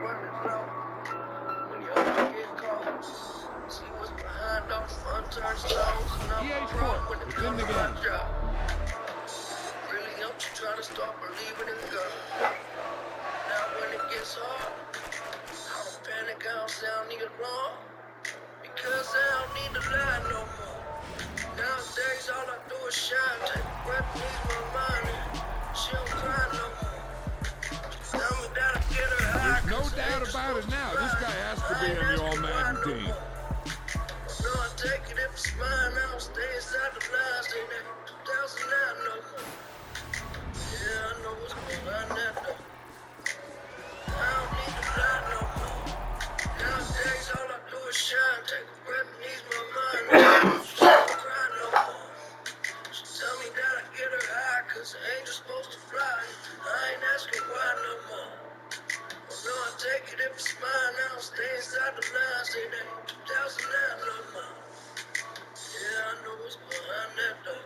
running low. When you open get caught, see what's behind all the fun turns slow. And I'm EA wrong Sports, when it it's in comes the to my game. job. Really help you try to start believing in God. Now when it gets hard, I don't panic, I don't sound the alarm. Because I don't need to lie no more. Nowadays all I do is shine. Take a breath, ease my mind. She don't cry no more. Tell me that I get her high. There's no doubt about it now. This guy has to be on the All-Madden team. No, I take it if it's mine. I don't stay inside the lines. Ain't that 2009 no more. Yeah, I know what's behind that door. I don't need to lie no more. Nowadays all I do is shine. Take a breath and ease my mind. She don't cry no more. She tell me that I get her high, cause the angel's supposed to fly. I ain't asking why no more. No, I take it if it's mine. I don't stay inside the lines. Ain't that 2009 no more. Yeah, I know what's behind that door.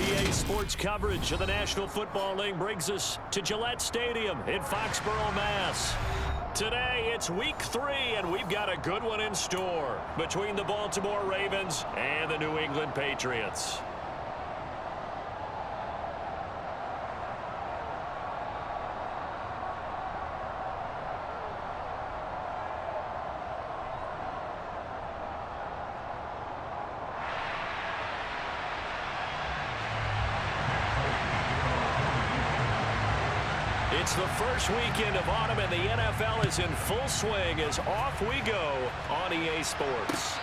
EA Sports coverage of the National Football League brings us to Gillette Stadium in Foxborough, Mass. Today, it's week 3, and we've got a good one in store between the Baltimore Ravens and the New England Patriots. It's the first weekend of autumn, and the NFL is in full swing as off we go on EA Sports.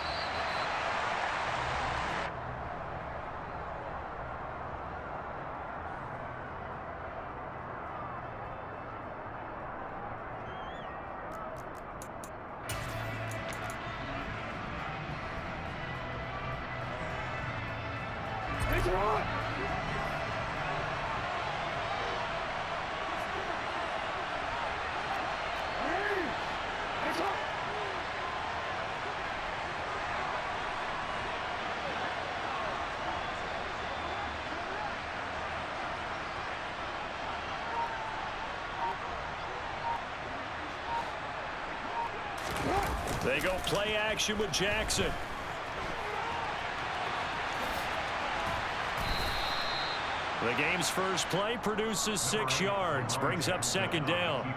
They go play action with Jackson. The game's first play produces 6 yards, brings up second down.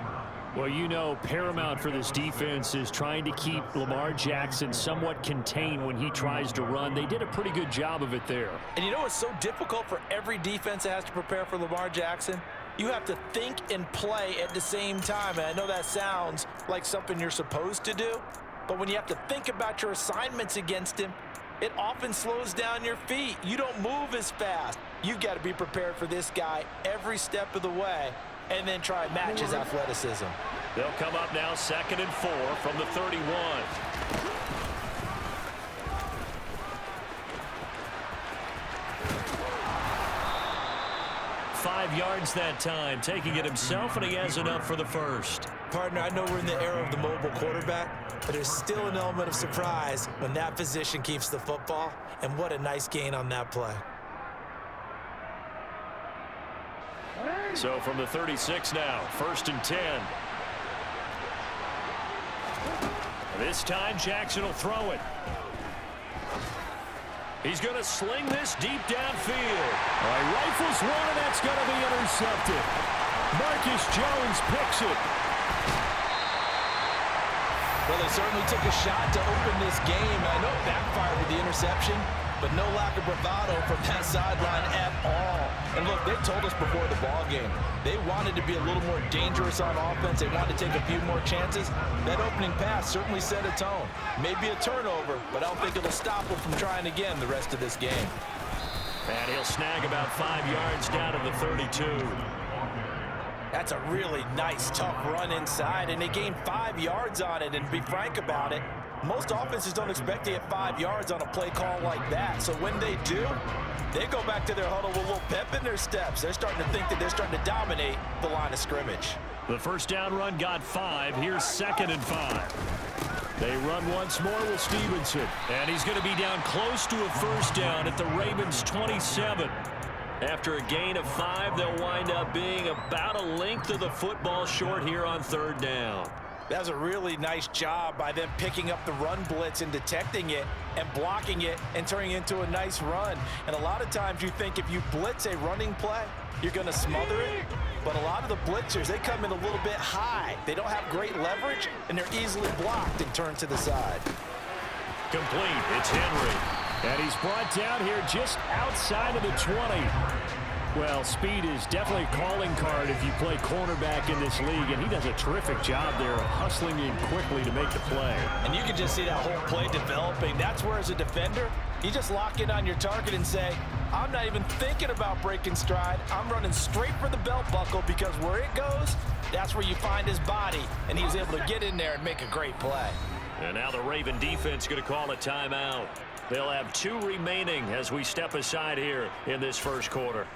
Well, you know, paramount for this defense is trying to keep Lamar Jackson somewhat contained when he tries to run. They did a pretty good job of it there. And you know what's so difficult for every defense that has to prepare for Lamar Jackson? You have to think and play at the same time. And I know that sounds like something you're supposed to do, but when you have to think about your assignments against him, it often slows down your feet. You don't move as fast. You've got to be prepared for this guy every step of the way and then try and match his athleticism. They'll come up now 2nd and 4 from the 31. 5 yards that time, taking it himself, and he has enough for the first. Partner, I know we're in the era of the mobile quarterback, but there's still an element of surprise when that position keeps the football, and what a nice gain on that play. So from the 36 now, 1st and 10. This time Jackson will throw it. He's going to sling this deep downfield. He rifles one, and that's going to be intercepted. Marcus Jones picks it. Well, they certainly took a shot to open this game. I know it backfired with the interception, but no lack of bravado from that sideline at all. And look, they told us before the ball game, they wanted to be a little more dangerous on offense. They wanted to take a few more chances. That opening pass certainly set a tone. Maybe a turnover, but I don't think it'll stop them from trying again the rest of this game. And he'll snag about 5 yards down to the 32. That's a really nice, tough run inside, and they gained 5 yards on it. And to be frank about it, most offenses don't expect to get 5 yards on a play call like that. So when they do, they go back to their huddle with a little pep in their steps. They're starting to think that they're starting to dominate the line of scrimmage. The first down run got 5. Here's 2nd and 5. They run once more with Stevenson. And he's going to be down close to a first down at the Ravens' 27. After a gain of 5, they'll wind up being about a length of the football short here on 3rd down. That was a really nice job by them picking up the run blitz and detecting it and blocking it and turning it into a nice run. And a lot of times you think if you blitz a running play, you're going to smother it. But a lot of the blitzers, they come in a little bit high. They don't have great leverage, and they're easily blocked and turned to the side. Complete. It's Henry. And he's brought down here just outside of the 20. Well, speed is definitely a calling card if you play cornerback in this league, and he does a terrific job there of hustling in quickly to make the play. And you can just see that whole play developing. That's where, as a defender, you just lock in on your target and say, I'm not even thinking about breaking stride. I'm running straight for the belt buckle, because where it goes, that's where you find his body. And he was able to get in there and make a great play. And now the Raven defense going to call a timeout. They'll have 2 remaining as we step aside here in this first quarter.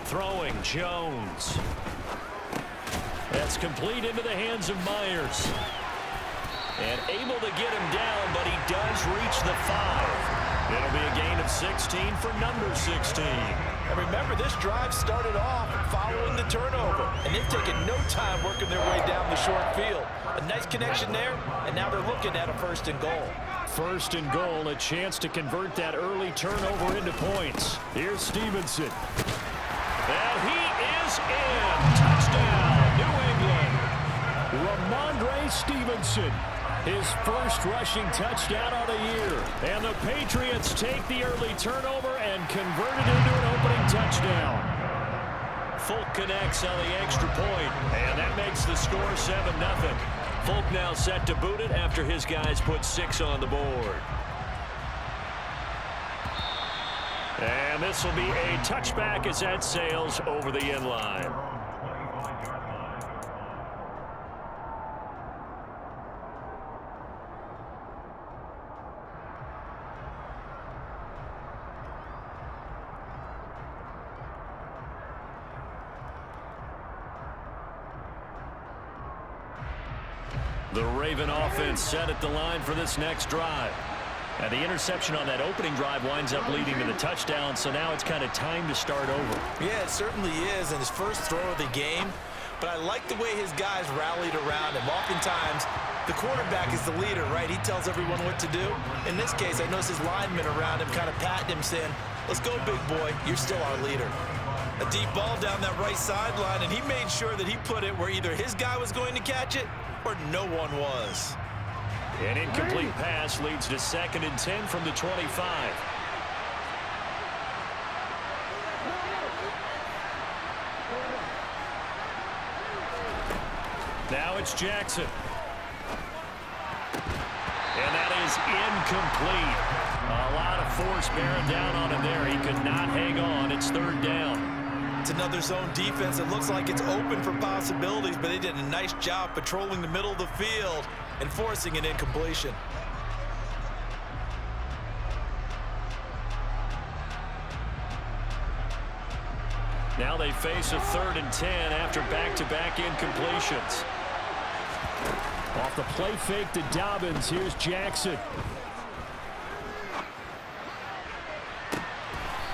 Throwing Jones. That's complete into the hands of Myers. And able to get him down, but he does reach the 5. It'll be a gain of 16 for number 16. And remember, this drive started off following the turnover, and they've taken no time working their way down the short field. A nice connection there, and now they're looking at a 1st and goal. 1st and goal, a chance to convert that early turnover into points. Here's Stevenson. And he is in. Touchdown, New England. Ramondre Stevenson, his first rushing touchdown of the year. And the Patriots take the early turnover and convert it into an opening touchdown. Folk connects on the extra point, and that makes the score 7-0. Folk now set to boot it after his guys put 6 on the board. And this will be a touchback as that sails over the end line. The Raven offense set at the line for this next drive. And the interception on that opening drive winds up leading to the touchdown, so now it's kind of time to start over. Yeah, it certainly is, and his first throw of the game. But I like the way his guys rallied around him. Oftentimes, the quarterback is the leader, right? He tells everyone what to do. In this case, I noticed his linemen around him kind of patting him, saying, "Let's go, big boy. You're still our leader." A deep ball down that right sideline, and he made sure that he put it where either his guy was going to catch it or no one was. An incomplete pass leads to 2nd and 10 from the 25. Now it's Jackson. And that is incomplete. A lot of force bearing down on him there. He could not hang on. It's 3rd down. It's another zone defense. It looks like it's open for possibilities, but they did a nice job patrolling the middle of the field and forcing an incompletion. Now they face a 3rd and 10 after back-to-back incompletions. Off the play fake to Dobbins. Here's Jackson.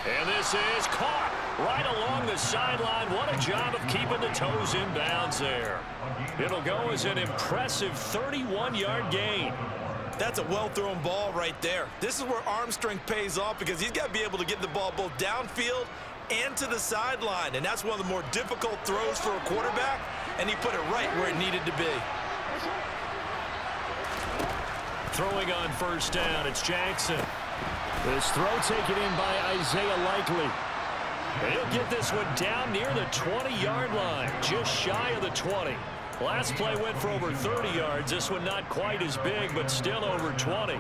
And this is caught right along the sideline. What a job of keeping the toes in bounds there. It'll go as an impressive 31-yard gain. That's a well-thrown ball right there. This is where arm strength pays off because he's got to be able to get the ball both downfield and to the sideline. And that's one of the more difficult throws for a quarterback, and he put it right where it needed to be. Throwing on 1st down, it's Jackson. This throw taken in by Isaiah Likely. He'll get this one down near the 20-yard line, just shy of the 20. Last play went for over 30 yards. This one not quite as big, but still over 20.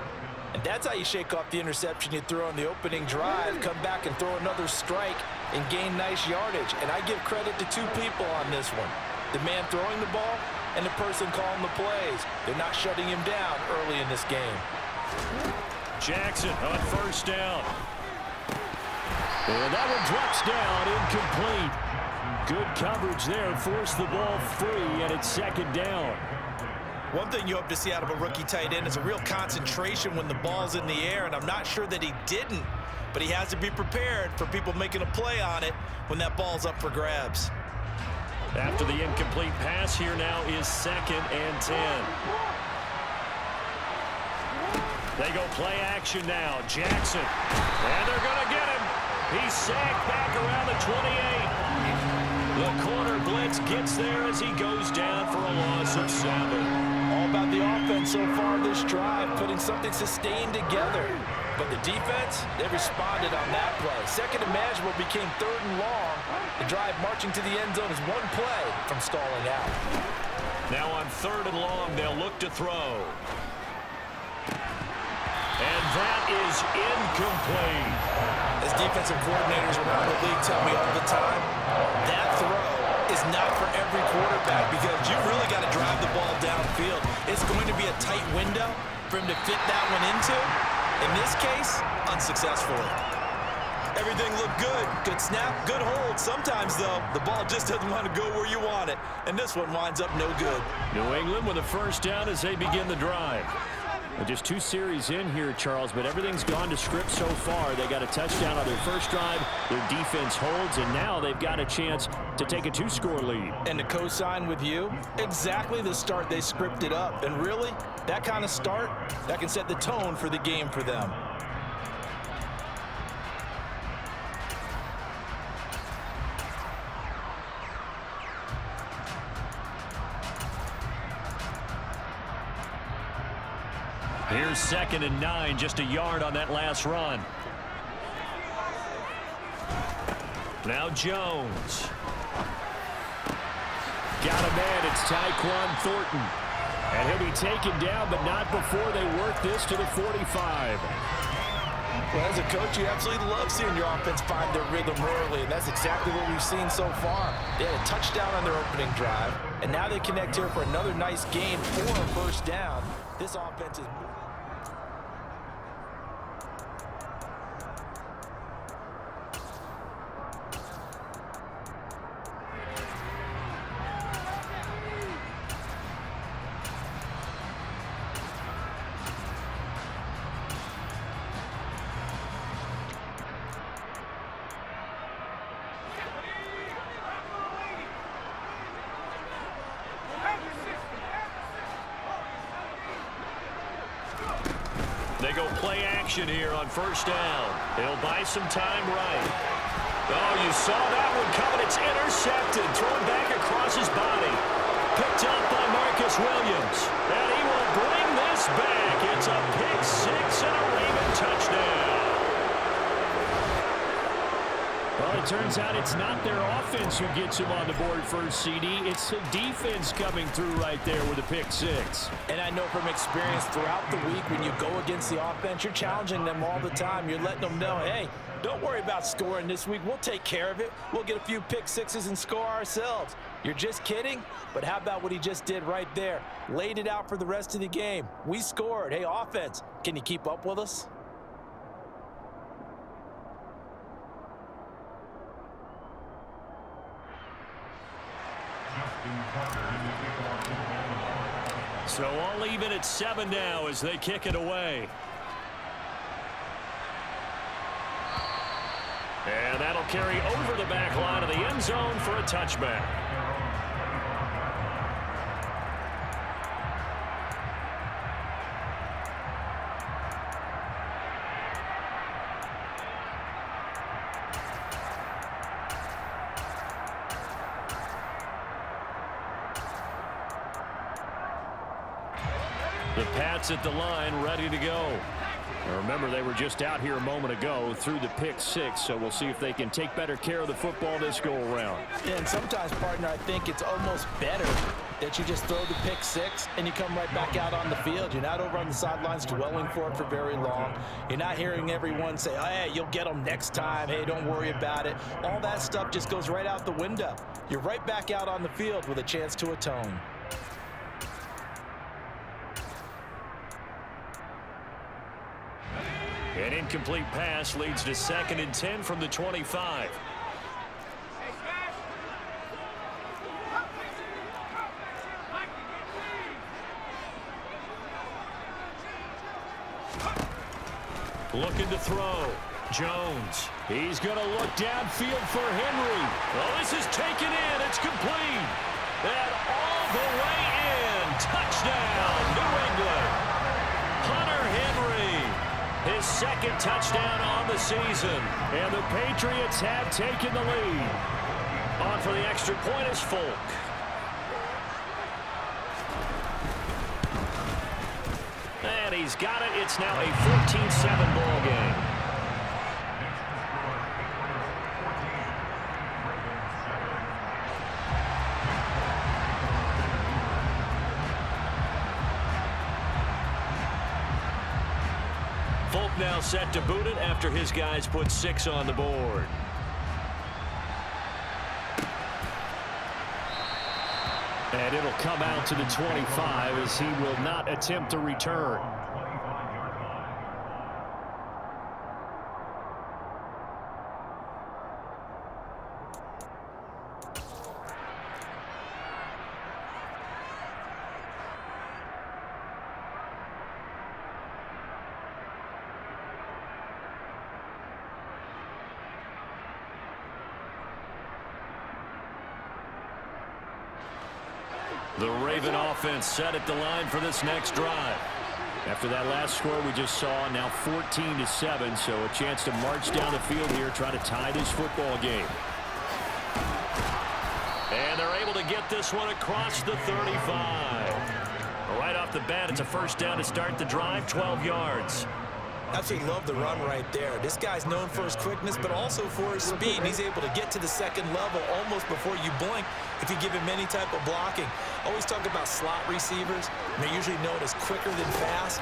And that's how you shake off the interception you threw on the opening drive, come back and throw another strike and gain nice yardage. And I give credit to 2 people on this one. The man throwing the ball and the person calling the plays. They're not shutting him down early in this game. Jackson on 1st down. And that one drops down, incomplete. Good coverage there, forced the ball free, and it's 2nd down. One thing you hope to see out of a rookie tight end is a real concentration when the ball's in the air, and I'm not sure that he didn't, but he has to be prepared for people making a play on it when that ball's up for grabs. After the incomplete pass, here now is 2nd and 10. They go play action now. Jackson. And they're going to get him. He's sacked back around the 28. The corner blitz gets there as he goes down for a loss of 7. All about the offense so far this drive, putting something sustained together. But the defense, they responded on that play. 2nd and manageable became 3rd and long. The drive marching to the end zone is 1 play from stalling out. Now on 3rd and long, they'll look to throw. And that is incomplete. As defensive coordinators around the league tell me all the time, that throw is not for every quarterback because you really got to drive the ball downfield. It's going to be a tight window for him to fit that one into. In this case, unsuccessfully. Everything looked good. Good snap, good hold. Sometimes, though, the ball just doesn't want to go where you want it. And this one winds up no good. New England with a 1st down as they begin the drive. Well, just 2 series in here, Charles, but everything's gone to script so far. They got a touchdown on their first drive. Their defense holds, and now they've got a chance to take a 2-score lead. And to co-sign with you, exactly the start they scripted up. And really, that kind of start, that can set the tone for the game for them. Here's 2nd and 9, just a yard on that last run. Now Jones. Got a man, it's Tyquan Thornton. And he'll be taken down, but not before they work this to the 45. Well, as a coach, you absolutely love seeing your offense find their rhythm early, and that's exactly what we've seen so far. They had a touchdown on their opening drive, and now they connect here for another nice gain for a first down. This offense is... They go play action here on first down. They'll buy some time right. Oh, you saw that one coming. It's intercepted. Thrown back across his body. Picked up by Marcus Williams. And he will bring this back. It's a pick 6 and a Raven touchdown. Well, it turns out it's not their offense who gets him on the board first, CD. It's the defense coming through right there with a pick 6. And I know from experience throughout the week, when you go against the offense, you're challenging them all the time. You're letting them know, hey, don't worry about scoring this week. We'll take care of it. We'll get a few pick 6s and score ourselves. You're just kidding? But how about what he just did right there? Laid it out for the rest of the game. We scored. Hey, offense, can you keep up with us? So all even at 7 now as they kick it away. And that'll carry over the back line of the end zone for a touchback. The Pats at the line, ready to go. Now remember, they were just out here a moment ago through the pick 6, so we'll see if they can take better care of the football this go-around. Yeah, and sometimes, partner, I think it's almost better that you just throw the pick 6 and you come right back out on the field. You're not over on the sidelines dwelling for it for very long. You're not hearing everyone say, oh, hey, you'll get them next time. Hey, don't worry about it. All that stuff just goes right out the window. You're right back out on the field with a chance to atone. An incomplete pass leads to 2nd and 10 from the 25. Looking to throw. Jones. He's going to look downfield for Henry. Oh, this is taken in. It's complete. And all the way in. Touchdown, New England. Hunter Henry. His 2nd touchdown on the season. And the Patriots have taken the lead. On for the extra point is Folk. And he's got it. It's now a 14-7 ball game. Folk now set to boot it after his guys put 6 on the board. And it'll come out to the 25 as he will not attempt to return. The Raven offense set at the line for this next drive. After that last score we just saw, now 14-7, so a chance to march down the field here, try to tie this football game. And they're able to get this one across the 35. Right off the bat, it's a first down to start the drive, 12 yards. Absolutely love the run right there. This guy's known for his quickness, but also for his speed. And he's able to get to the second level almost before you blink if you give him any type of blocking. Always talk about slot receivers. And they're usually known as quicker than fast.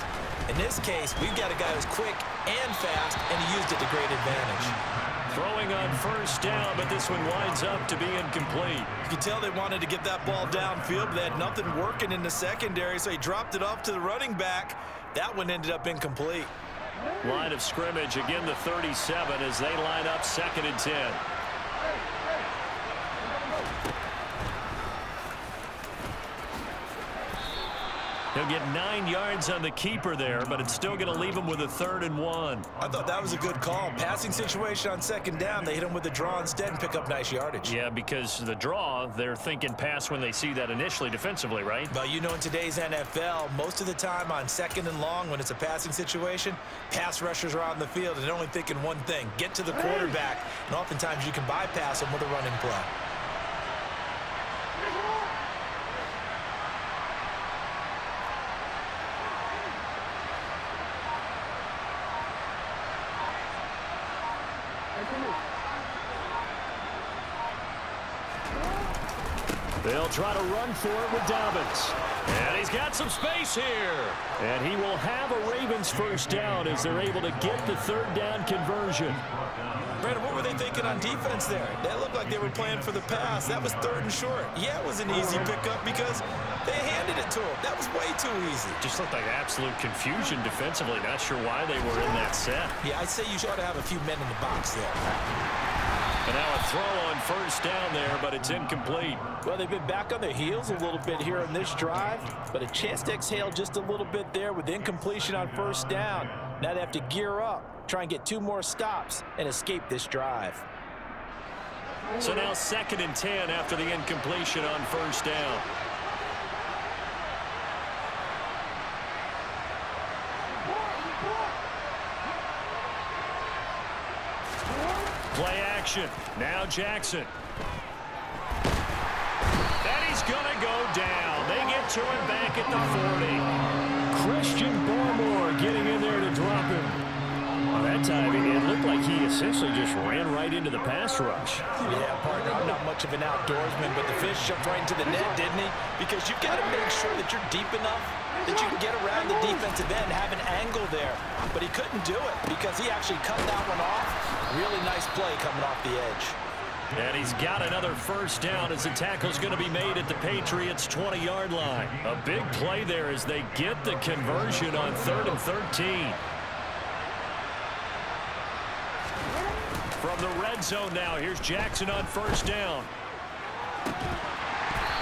In this case, we've got a guy who's quick and fast, and he used it to great advantage. Throwing on first down, but this one winds up to be incomplete. You can tell they wanted to get that ball downfield, but they had nothing working in the secondary, so he dropped it off to the running back. That one ended up incomplete. Line of scrimmage, again the 37 as they line up 2nd and 10. He'll get 9 yards on the keeper there, but it's still going to leave him with a 3rd and 1. I thought that was a good call. Passing situation on 2nd down. They hit him with the draw instead and pick up nice yardage. Yeah, because the draw, they're thinking pass when they see that initially defensively, right? Well, you know, in today's NFL, most of the time on 2nd and long, when it's a passing situation, pass rushers are on the field and they're only thinking one thing, get to the quarterback. And oftentimes you can bypass them with a running play. They'll try to run for it with Dobbins. And he's got some space here. And he will have a Ravens first down as they're able to get the 3rd down conversion. Brandon, what were they thinking on defense there? They looked like they were playing for the pass. That was 3rd and short. Yeah, it was an easy pickup because they handed it to him. That was way too easy. Just looked like absolute confusion defensively. Not sure why they were in that set. Yeah, I'd say you ought to have a few men in the box there. And now a throw on first down there, but it's incomplete. Well, they've been back on their heels a little bit here in this drive, but a chance to exhale just a little bit there with incompletion on first down. Now they have to gear up, try and get 2 more stops, and escape this drive. So now 2nd and 10 after the incompletion on first down. Play action. Now Jackson. And he's going to go down. They get to him back at the 40. Christian Barmore getting in there to drop him. Well, that time it looked like he essentially just ran right into the pass rush. Yeah, partner, I'm not much of an outdoorsman, but the fish jumped right into the net, didn't he? Because you've got to make sure that you're deep enough that you can get around the defensive end, have an angle there. But he couldn't do it because he actually cut that one off. Really nice play coming off the edge. And he's got another first down as the tackle's going to be made at the Patriots' 20-yard line. A big play there as they get the conversion on 3rd and 13. From the red zone now, here's Jackson on first down.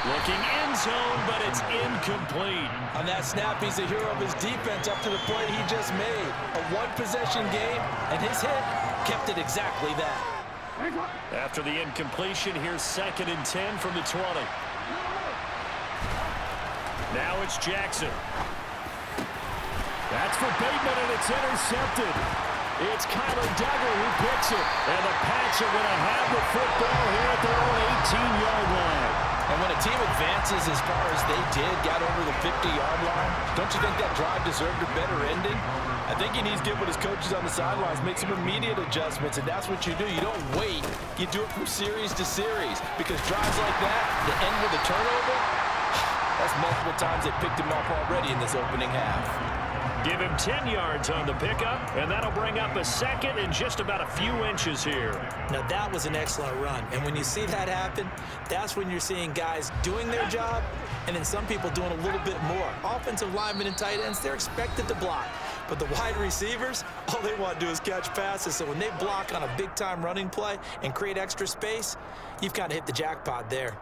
Looking end zone, but it's incomplete. On that snap, he's a hero of his defense up to the play he just made. A one-possession game, and his hit kept it exactly that. After the incompletion, here's 2nd and 10 from the 20. Now it's Jackson. That's for Bateman, and it's intercepted. It's Kyler Duggar who picks it. And the Pats are going to have the football here at their own 18-yard line. And when a team advances as far as they did, got over the 50-yard line, don't you think that drive deserved a better ending? I think he needs to get with his coaches on the sidelines, make some immediate adjustments, and that's what you do. You don't wait. You do it from series to series, because drives like that, to end with a turnover, that's multiple times they picked him off already in this opening half. Give him 10 yards on the pickup, and that'll bring up a 2nd and just about a few inches here. Now, that was an excellent run, and when you see that happen, that's when you're seeing guys doing their job, and then some people doing a little bit more. Offensive linemen and tight ends, they're expected to block. But the wide receivers, all they want to do is catch passes. So when they block on a big-time running play and create extra space, you've kind of hit the jackpot there.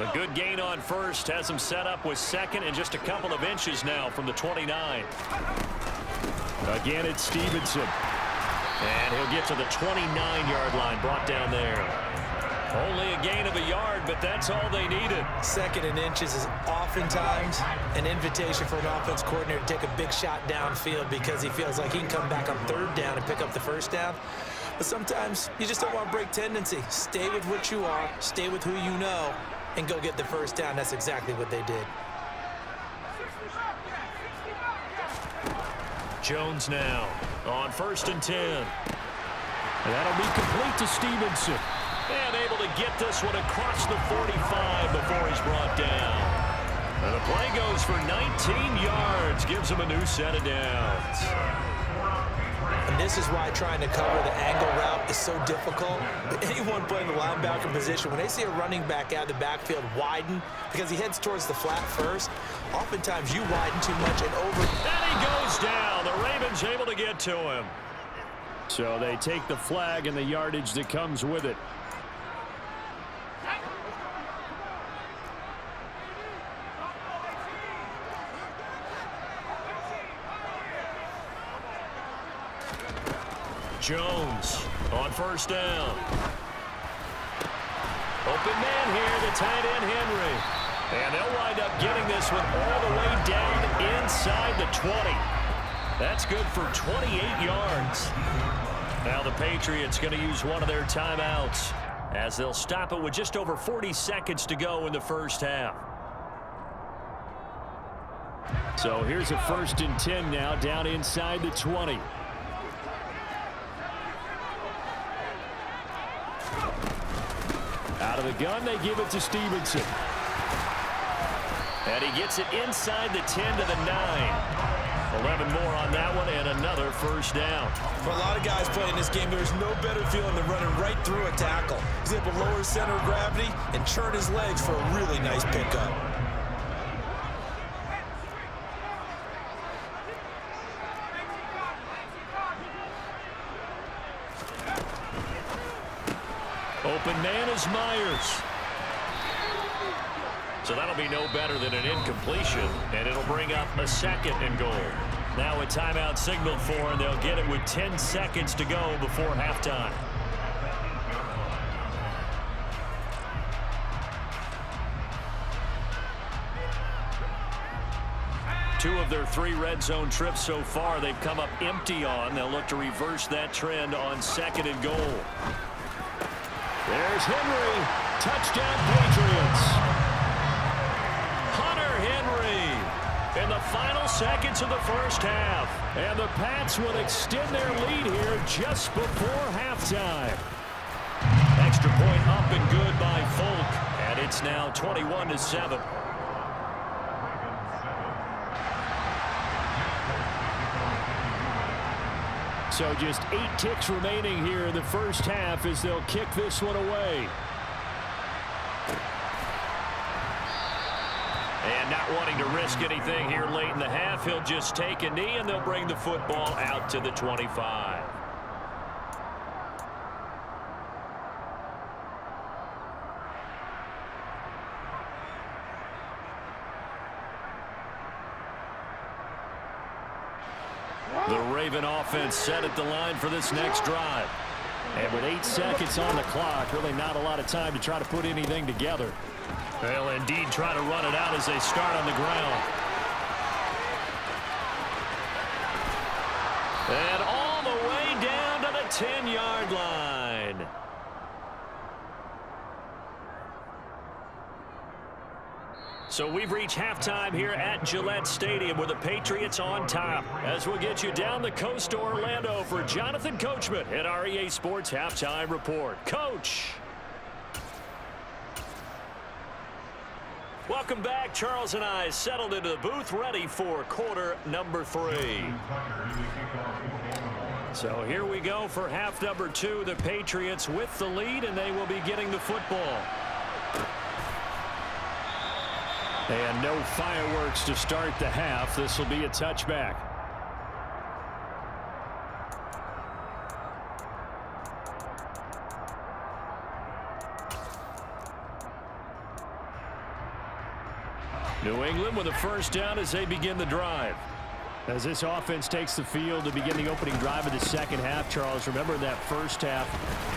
A good gain on first has him set up with 2nd and just a couple of inches now from the 29. Again, it's Stevenson. And he'll get to the 29-yard line, brought down there. Only a gain of a yard, but that's all they needed. 2nd and inches is oftentimes an invitation for an offense coordinator to take a big shot downfield because he feels like he can come back on 3rd down and pick up the 1st down. But sometimes you just don't want to break tendency. Stay with what you are, stay with who you know, and go get the 1st down. That's exactly what they did. Jones now on 1st and 10. And that'll be complete to Stevenson. And able to get this one across the 45 before he's brought down. And the play goes for 19 yards, gives him a new set of downs. And this is why trying to cover the angle route is so difficult. Anyone playing the linebacker position, when they see a running back out of the backfield widen because he heads towards the flat first, oftentimes you widen too much and over. And he goes down. The Ravens able to get to him. So they take the flag and the yardage that comes with it. Jones on 1st down. Open man here, the tight end Henry. And they'll wind up getting this one all the way down inside the 20. That's good for 28 yards. Now the Patriots going to use one of their timeouts as they'll stop it with just over 40 seconds to go in the 1st half. So here's a 1st and 10 now down inside the 20. Out of the gun, they give it to Stevenson. And he gets it inside the 10 to the 9. 11 more on that one and another 1st down. For a lot of guys playing this game, there's no better feeling than running right through a tackle. He's able to lower his center of gravity and churn his legs for a really nice pickup. Open man is Myers. So that'll be no better than an incompletion, and it'll bring up a 2nd and goal. Now a timeout signaled for, and they'll get it with 10 seconds to go before halftime. Two of their 3 red zone trips so far they've come up empty on. They'll look to reverse that trend on 2nd and goal. There's Henry. Touchdown, Patriots. Hunter Henry in the final seconds of the 1st half. And the Pats will extend their lead here just before halftime. Extra point up and good by Folk. And it's now 21-7. So just 8 ticks remaining here in the 1st half as they'll kick this one away. And not wanting to risk anything here late in the half, he'll just take a knee and they'll bring the football out to the 25. The Raven offense set at the line for this next drive. And with 8 seconds on the clock, really not a lot of time to try to put anything together. They'll indeed try to run it out as they start on the ground. And all the way down to the 10-yard line. So we've reached halftime here at Gillette Stadium with the Patriots on top. As we'll get you down the coast to Orlando for Jonathan Coachman at our EA Sports Halftime Report. Coach. Welcome back. Charles and I settled into the booth ready for quarter number 3. So here we go for half number 2. The Patriots with the lead, and they will be getting the football. And no fireworks to start the half. This will be a touchback. New England with a 1st down as they begin the drive. As this offense takes the field to begin the opening drive of the second half, Charles, remember that first half,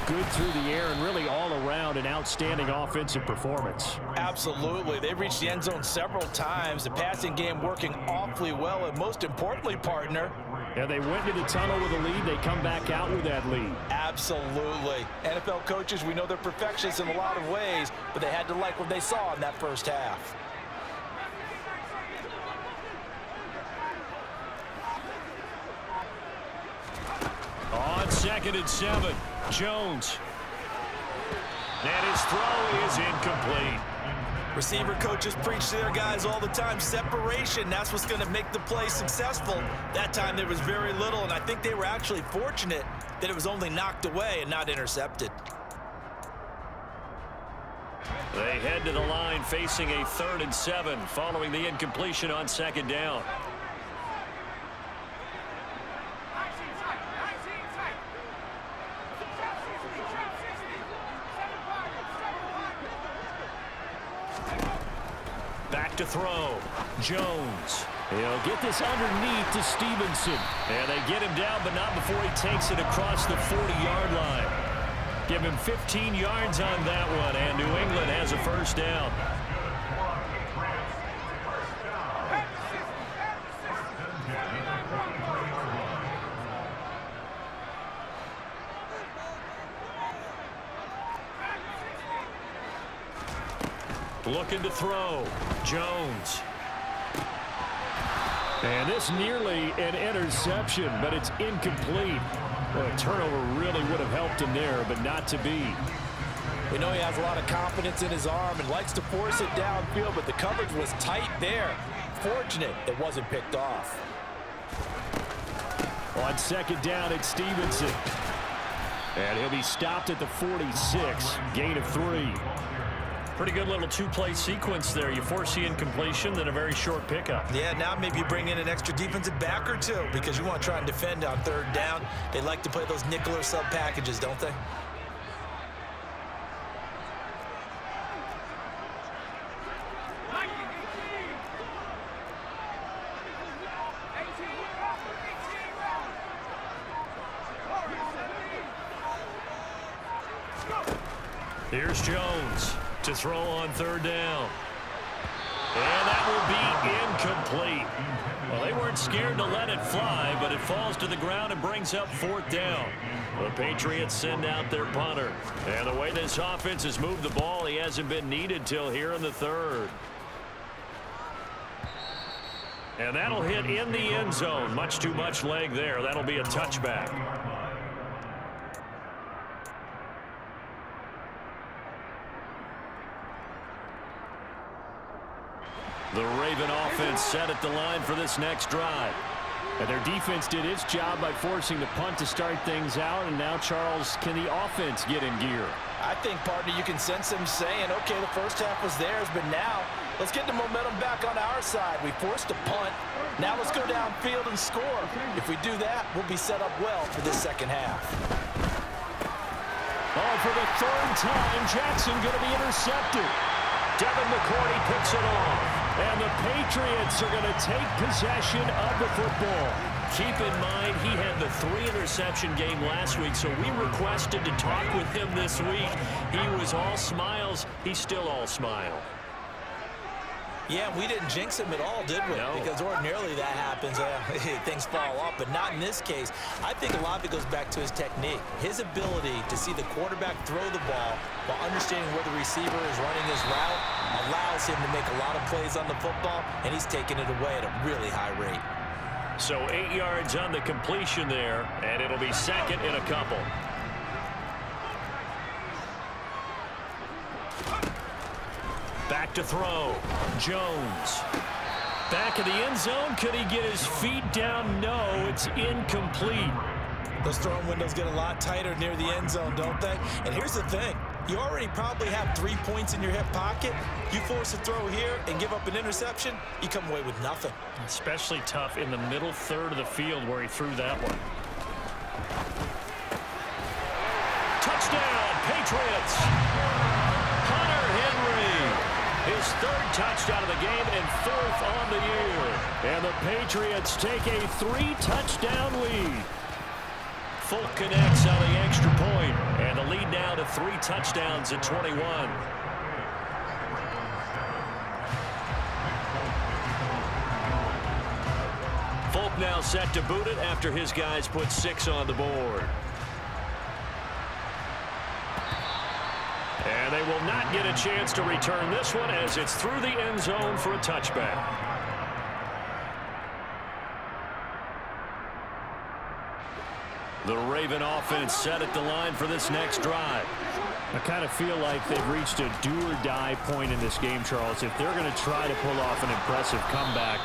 good through the air and really all around an outstanding offensive performance. Absolutely. They reached the end zone several times. The passing game working awfully well, and most importantly, partner, yeah, they went to the tunnel with a lead. They come back out with that lead. Absolutely. NFL coaches, we know they're perfectionists in a lot of ways, but they had to like what they saw in that first half. On 2nd and 7, Jones. And his throw is incomplete. Receiver coaches preach to their guys all the time. Separation, that's what's going to make the play successful. That time there was very little, and I think they were actually fortunate that it was only knocked away and not intercepted. They head to the line facing a 3rd and 7 following the incompletion on 2nd down. To throw, Jones. He'll get this underneath to Stevenson. And they get him down, but not before he takes it across the 40-yard line. Give him 15 yards on that one, and New England has a first down. Looking to throw, Jones. And this nearly an interception, but it's incomplete. Well, a turnover really would have helped him there, but not to be. We know he has a lot of confidence in his arm and likes to force it downfield, but the coverage was tight there. Fortunate it wasn't picked off. On 2nd down, it's Stevenson. And he'll be stopped at the 46, gain of 3. Pretty good little two-play sequence there. You force the incompletion, then a very short pickup. Yeah, now maybe you bring in an extra defensive back or two because you want to try and defend on 3rd down. They like to play those nickel or sub packages, don't they? Here's Jones to throw on 3rd down. And that will be incomplete. Well, they weren't scared to let it fly, but it falls to the ground and brings up 4th down. The Patriots send out their punter. And the way this offense has moved the ball, he hasn't been needed till here in the 3rd. And that'll hit in the end zone. Much too much leg there. That'll be a touchback. The Raven offense set at the line for this next drive. And their defense did its job by forcing the punt to start things out. And now, Charles, can the offense get in gear? I think, partner, you can sense them saying, okay, the first half was theirs, but now let's get the momentum back on our side. We forced a punt. Now let's go downfield and score. If we do that, we'll be set up well for this second half. Oh, for the 3rd time, Jackson going to be intercepted. Devin McCourty picks it off. And the Patriots are going to take possession of the football. Keep in mind, he had the 3-interception game last week, so we requested to talk with him this week. He was all smiles. He's still all smile. Yeah, we didn't jinx him at all, did we? No. Because ordinarily that happens. Things fall off, but not in this case. I think a lot of it goes back to his technique. His ability to see the quarterback throw the ball while understanding where the receiver is running his route allows him to make a lot of plays on the football, and he's taking it away at a really high rate. So 8 yards on the completion there, and it'll be 2nd and a couple. Back to throw. Jones. Back of the end zone. Could he get his feet down? No, it's incomplete. Those throwing windows get a lot tighter near the end zone, don't they? And here's the thing. You already probably have 3 points in your hip pocket. You force a throw here and give up an interception, you come away with nothing. Especially tough in the middle 3rd of the field where he threw that one. Touchdown, Patriots. Hunter Henry. His third touchdown of the game and fourth on the year. And the Patriots take a 3-touchdown lead. Folk connects on the extra point, and the lead now to 3 touchdowns at 21. Folk now set to boot it after his guys put 6 on the board. And they will not get a chance to return this one as it's through the end zone for a touchback. The Raven offense set at the line for this next drive. I kind of feel like they've reached a do-or-die point in this game, Charles. If they're going to try to pull off an impressive comeback,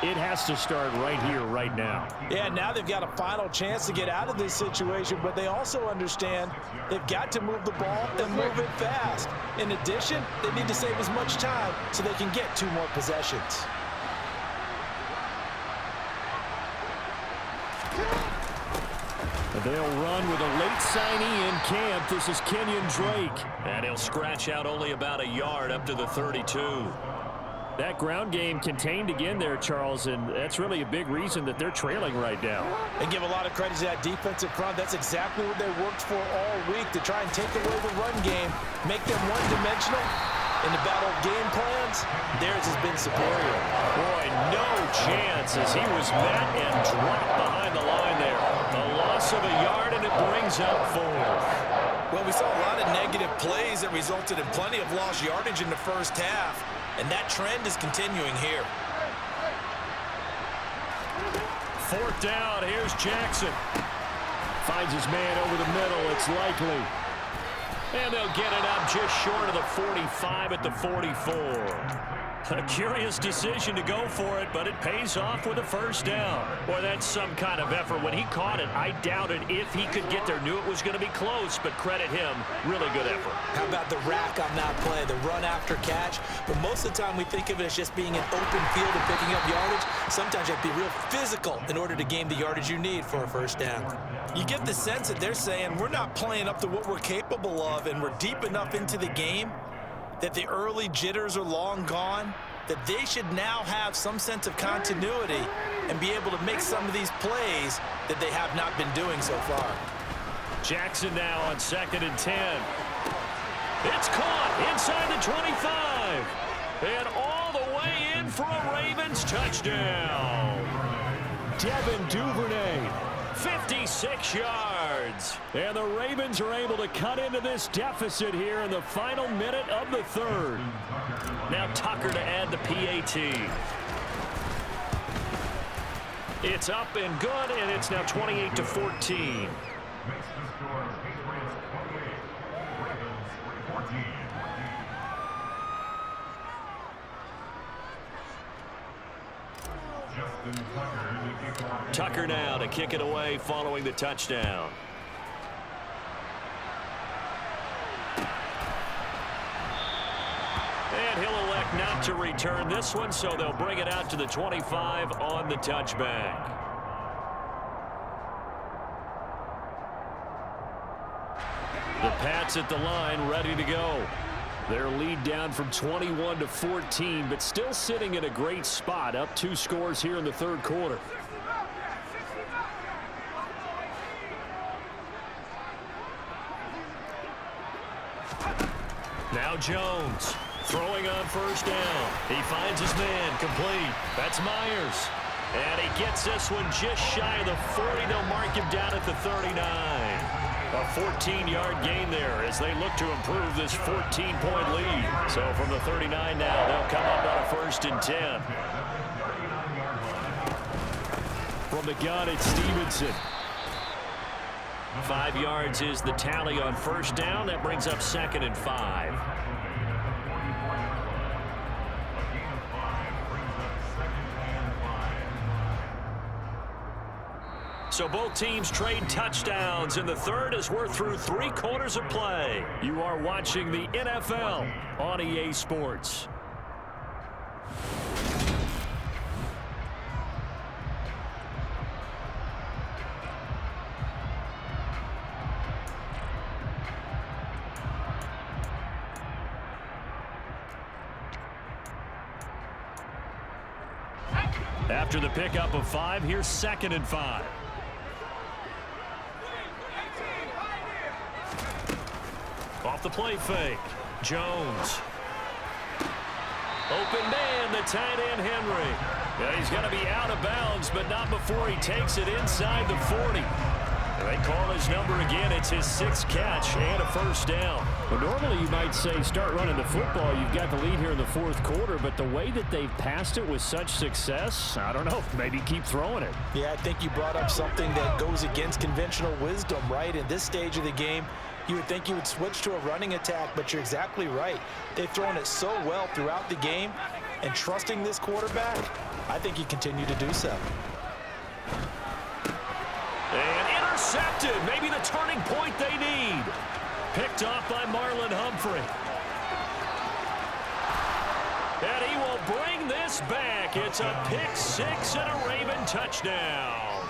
it has to start right here, right now. Yeah, now they've got a final chance to get out of this situation, but they also understand they've got to move the ball and move it fast. In addition, they need to save as much time so they can get 2 more possessions. They'll run with a late signee in camp. This is Kenyon Drake. And he'll scratch out only about a yard up to the 32. That ground game contained again there, Charles, and that's really a big reason that they're trailing right now. They give a lot of credit to that defensive front. That's exactly what they worked for all week, to try and take away the run game, make them one-dimensional. In the battle of game plans, theirs has been superior. Boy, no chance as he was met and dropped behind the line there. A loss of a yard, and it brings up 4. Well, we saw a lot of negative plays that resulted in plenty of lost yardage in the first half, and that trend is continuing here. 4th down, here's Jackson. Finds his man over the middle. It's likely. And they'll get it up just short of the 45 at the 44. A curious decision to go for it, but it pays off with a first down. Boy, that's some kind of effort. When he caught it, I doubted if he could get there. Knew it was going to be close, but credit him. Really good effort. How about the rack on that play, the run after catch? But most of the time we think of it as just being an open field and picking up yardage. Sometimes you have to be real physical in order to gain the yardage you need for a first down. You get the sense that they're saying we're not playing up to what we're capable of, and we're deep enough into the game that the early jitters are long gone, that they should now have some sense of continuity and be able to make some of these plays that they have not been doing so far. Jackson now on 2nd and 10. It's caught inside the 25. And all the way in for a Ravens touchdown. Devin Duvernay. 56 yards. And the Ravens are able to cut into this deficit here in the final minute of the 3rd. Now Tucker to add the PAT. It's up and good, and it's now 28-14. Tucker now to kick it away following the touchdown. And he'll elect not to return this one, so they'll bring it out to the 25 on the touchback. The Pats at the line, ready to go. Their lead down from 21-14, but still sitting in a great spot, up 2 scores here in the 3rd quarter. Now Jones throwing on first down. He finds his man, complete. That's Myers. And he gets this one just shy of the 40. They'll mark him down at the 39. A 14-yard gain there as they look to improve this 14-point lead. So from the 39 now, they'll come up on a 1st and 10. From the gun, it's Stevenson. 5 yards is the tally on first down. That brings up 2nd and 5. So both teams trade touchdowns in the 3rd as we're through 3 quarters of play. You are watching the NFL on EA Sports. After the pickup of 5, here's 2nd and 5. Off the play fake. Jones. Open man, the tight end, Henry. Yeah, he's going to be out of bounds, but not before he takes it inside the 40. They call his number again. It's his 6th catch and a first down. Well, normally you might say start running the football. You've got the lead here in the 4th quarter, but the way that they've passed it with such success, I don't know, maybe keep throwing it. Yeah, I think you brought up something that goes against conventional wisdom, right? In this stage of the game, you would think you would switch to a running attack, but you're exactly right. They've thrown it so well throughout the game, and trusting this quarterback, I think you continue to do so. And intercepted. Maybe the turning point they need. Picked off by Marlon Humphrey. And he will bring this back. It's a pick 6 and a Raven touchdown.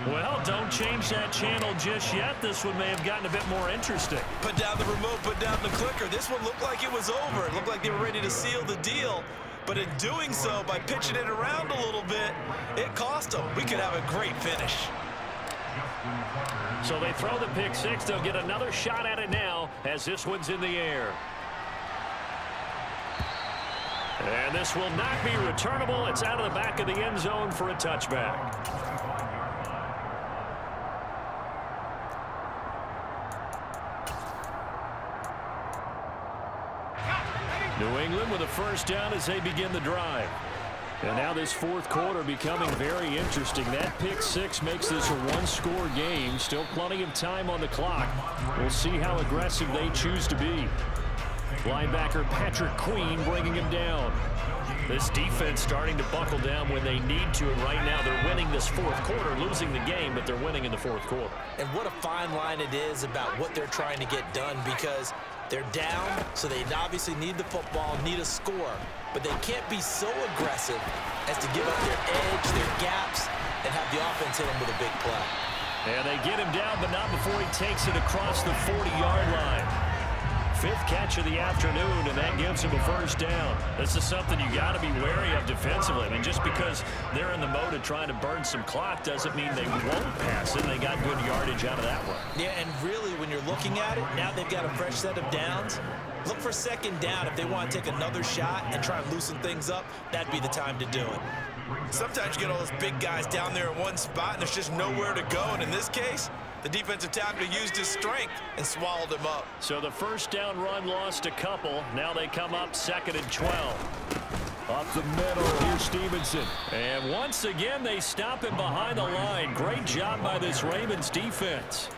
Well, don't change that channel just yet. This one may have gotten a bit more interesting. Put down the remote, put down the clicker. This one looked like it was over. It looked like they were ready to seal the deal. But in doing so, by pitching it around a little bit, it cost them. We could have a great finish. So they throw the pick 6. They'll get another shot at it now as this one's in the air. And this will not be returnable. It's out of the back of the end zone for a touchback. New England with a first down as they begin the drive. And now this 4th quarter becoming very interesting. That pick 6 makes this a one-score game. Still plenty of time on the clock. We'll see how aggressive they choose to be. Linebacker Patrick Queen bringing him down. This defense starting to buckle down when they need to, and right now they're winning this 4th quarter, losing the game, but they're winning in the 4th quarter. And what a fine line it is about what they're trying to get done, because they're down, so they obviously need the football, need a score, but they can't be so aggressive as to give up their edge, their gaps, and have the offense hit them with a big play. And they get him down, but not before he takes it across the 40-yard line. 5th catch of the afternoon, and that gives him a first down. This is something you got to be wary of defensively. I mean, just because they're in the mode of trying to burn some clock doesn't mean they won't pass it. They got good yardage out of that one. Yeah, and really, when you're looking at it, now they've got a fresh set of downs. Look for 2nd down. If they want to take another shot and try and loosen things up, that'd be the time to do it. Sometimes you get all those big guys down there in one spot, and there's just nowhere to go. And in this case, the defensive tackle used his strength and swallowed him up. So the first down run lost a couple. Now they come up 2nd and 12. Up the middle, here's Stevenson. And once again, they stop him behind the line. Great job by this Ravens defense.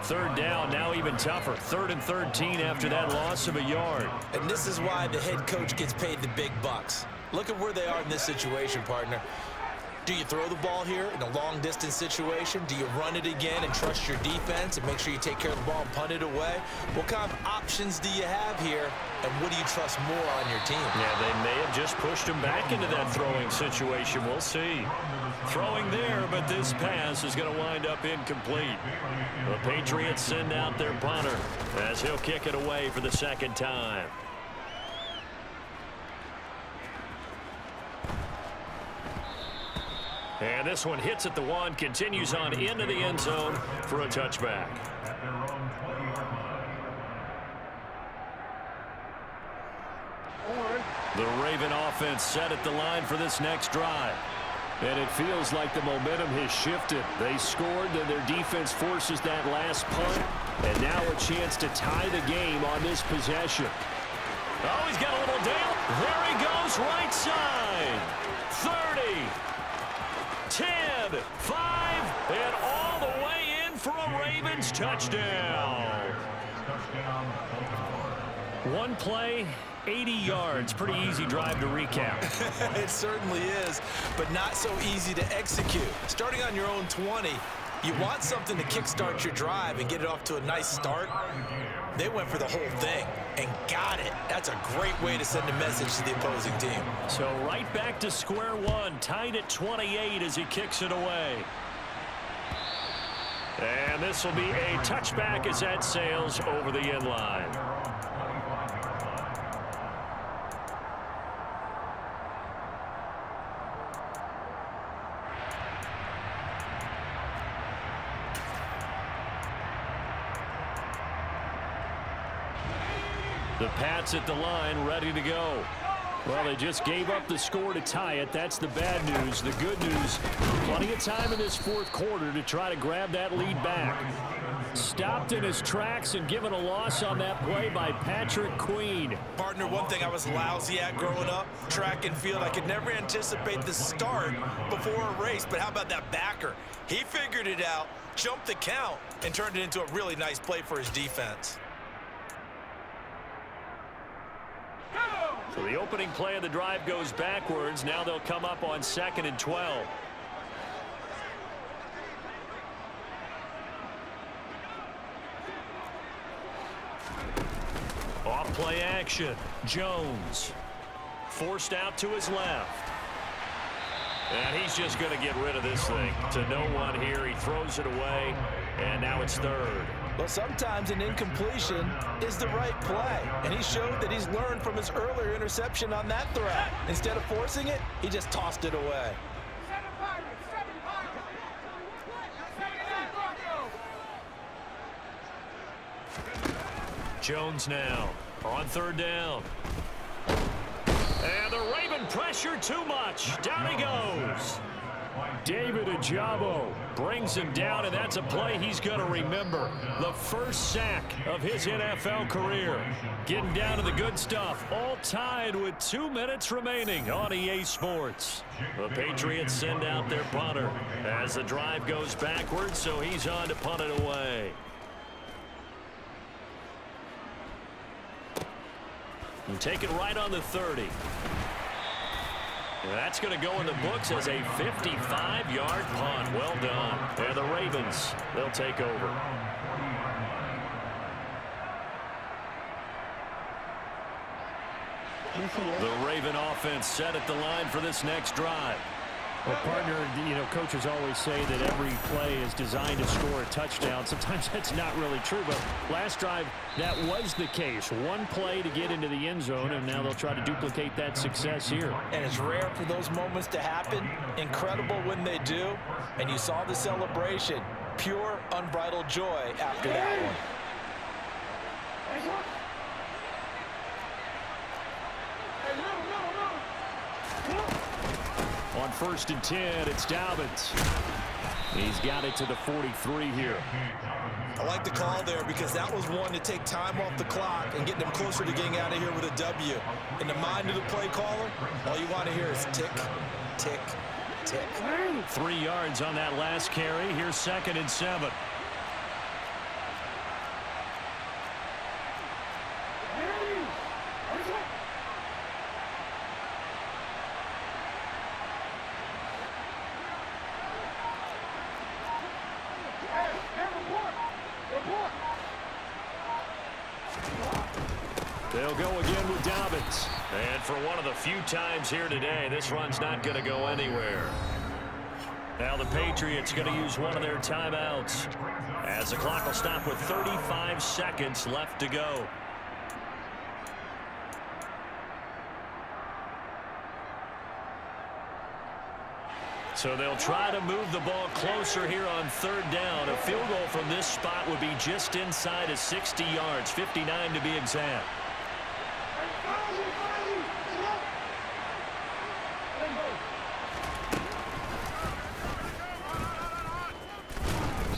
3rd down, now even tougher. 3rd and 13 after that loss of a yard. And this is why the head coach gets paid the big bucks. Look at where they are in this situation, partner. Do you throw the ball here in a long-distance situation? Do you run it again and trust your defense and make sure you take care of the ball and punt it away? What kind of options do you have here, and what do you trust more on your team? Yeah, they may have just pushed him back into that throwing situation. We'll see. Throwing there, but this pass is going to wind up incomplete. The Patriots send out their punter as he'll kick it away for the 2nd time. And this one hits at the 1, continues on into the end zone for a touchback. The Raven offense set at the line for this next drive. And it feels like the momentum has shifted. They scored, then their defense forces that last punt. And now a chance to tie the game on this possession. Oh, he's got a little down. There he goes, right side. 30. 10, 5, and all the way in for a Ravens touchdown. One play, 80 yards. Pretty easy drive to recap. It certainly is, but not so easy to execute. Starting on your own 20, you want something to kickstart your drive and get it off to a nice start. They went for the whole thing and got it. That's a great way to send a message to the opposing team. So right back to square one, tied at 28 as he kicks it away. And this will be a touchback as that sails over the end line. The Pats at the line, ready to go. Well, they just gave up the score to tie it. That's the bad news. The good news, plenty of time in this fourth quarter to try to grab that lead back. Stopped in his tracks and given a loss on that play by Patrick Queen. Partner, one thing I was lousy at growing up, track and field, I could never anticipate the start before a race, but how about that backer? He figured it out, jumped the count, and turned it into a really nice play for his defense. So the opening play of the drive goes backwards. Now they'll come up on 2nd and 12. Off play action. Jones forced out to his left. And he's just going to get rid of this thing to no one here. He throws it away, and now it's 3rd. Well, sometimes an incompletion is the right play, and he showed that he's learned from his earlier interception on that throw. Instead of forcing it, he just tossed it away. Jones now on 3rd down. And the Raven pressure too much. Down he goes. David Ojabo brings him down, and that's a play he's going to remember. The first sack of his NFL career. Getting down to the good stuff. All tied with 2 minutes remaining on EA Sports. The Patriots send out their punter as the drive goes backwards, so he's on to punt it away. And take it right on the 30. That's going to go in the books as a 55-yard punt. Well done. And the Ravens, they'll take over. The Raven offense set at the line for this next drive. Well, partner, you know, coaches always say that every play is designed to score a touchdown. Sometimes that's not really true, but last drive, that was the case. One play to get into the end zone, and now they'll try to duplicate that success here. And it's rare for those moments to happen. Incredible when they do. And you saw the celebration. Pure, unbridled joy after that one. On 1st and 10, it's Dobbins. He's got it to the 43 here. I like the call there because that was one to take time off the clock and get them closer to getting out of here with a W. In the mind of the play caller, all you want to hear is tick, tick, tick. 3 yards on that last carry. Here's 2nd and 7. They'll go again with Dobbins. And for one of the few times here today, this run's not going to go anywhere. Now the Patriots going to use one of their timeouts as the clock will stop with 35 seconds left to go. So they'll try to move the ball closer here on 3rd down. A field goal from this spot would be just inside of 60 yards, 59 to be exact.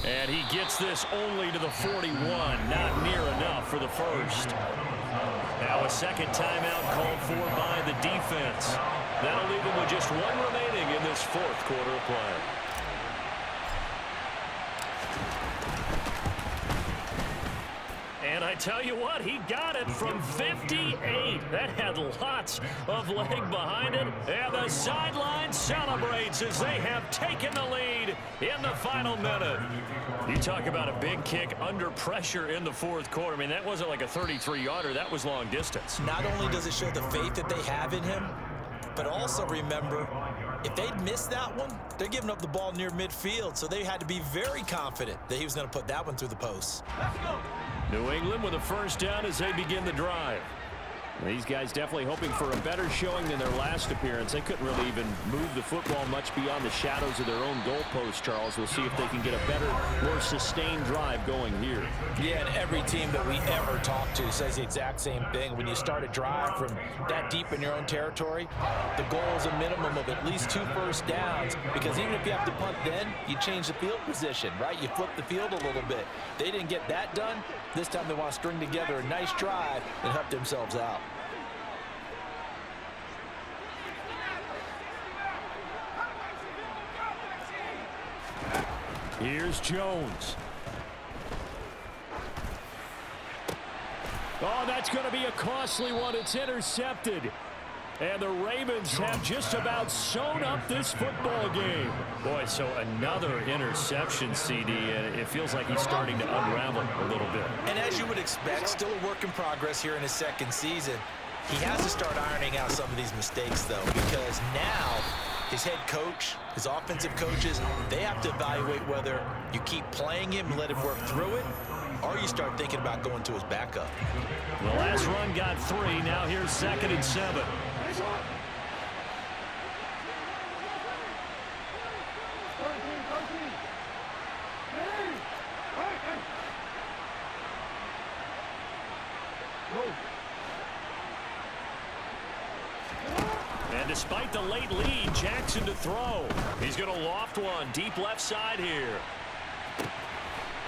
And he gets this only to the 41, not near enough for the first. Now a second timeout called for by the defense. That'll leave him with just one remaining in this 4th quarter of play. And I tell you what, he got it from 58. That had lots of leg behind it. And the sideline celebrates as they have taken the lead in the final minute. You talk about a big kick under pressure in the 4th quarter. I mean, that wasn't like a 33-yarder. That was long distance. Not only does it show the faith that they have in him, but also remember, if they'd missed that one, they're giving up the ball near midfield, so they had to be very confident that he was going to put that one through the posts. New England with a first down as they begin the drive. These guys definitely hoping for a better showing than their last appearance. They couldn't really even move the football much beyond the shadows of their own goalpost, Charles. We'll see if they can get a better, more sustained drive going here. Yeah, and every team that we ever talk to says the exact same thing. When you start a drive from that deep in your own territory, the goal is a minimum of at least 2 first downs, because even if you have to punt then, you change the field position, right? You flip the field a little bit. They didn't get that done. This time they want to string together a nice drive and help themselves out. Here's Jones. Oh, that's going to be a costly one. It's intercepted. And the Ravens have just about sewn up this football game. Boy, so another interception, CD, and it feels like he's starting to unravel a little bit. And as you would expect, still a work in progress here in his second season. He has to start ironing out some of these mistakes, though, because now his head coach, his offensive coaches, they have to evaluate whether you keep playing him and let him work through it, or you start thinking about going to his backup. The last run got 3. Now here's 2nd and 7. And despite the late lead, Jackson to throw. He's going to loft one deep left side here.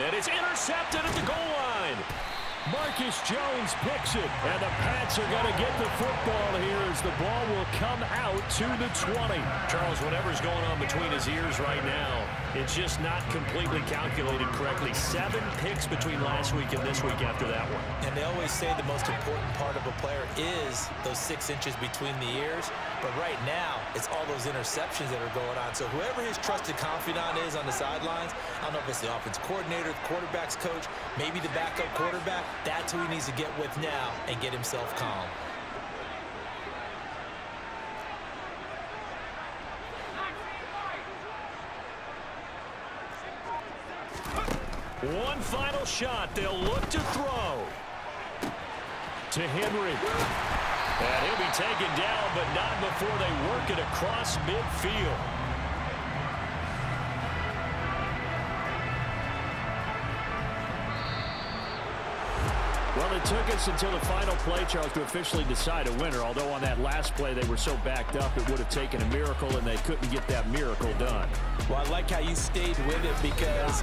And it's intercepted at the goal line. Marcus Jones picks it, and the Pats are going to get the football here as the ball will come out to the 20. Charles, whatever's going on between his ears right now, it's just not completely calculated correctly. 7 picks between last week and this week after that one. And they always say the most important part of a player is those 6 inches between the ears. But right now, it's all those interceptions that are going on. So whoever his trusted confidant is on the sidelines, I don't know if it's the offense coordinator, the quarterback's coach, maybe the backup quarterback, that's who he needs to get with now and get himself calm. One final shot. They'll look to throw. To Henry. And he'll be taken down, but not before they work it across midfield. Well, it took us until the final play, Charles, to officially decide a winner. Although on that last play they were so backed up, it would have taken a miracle, and they couldn't get that miracle done. Well, I like how you stayed with it, because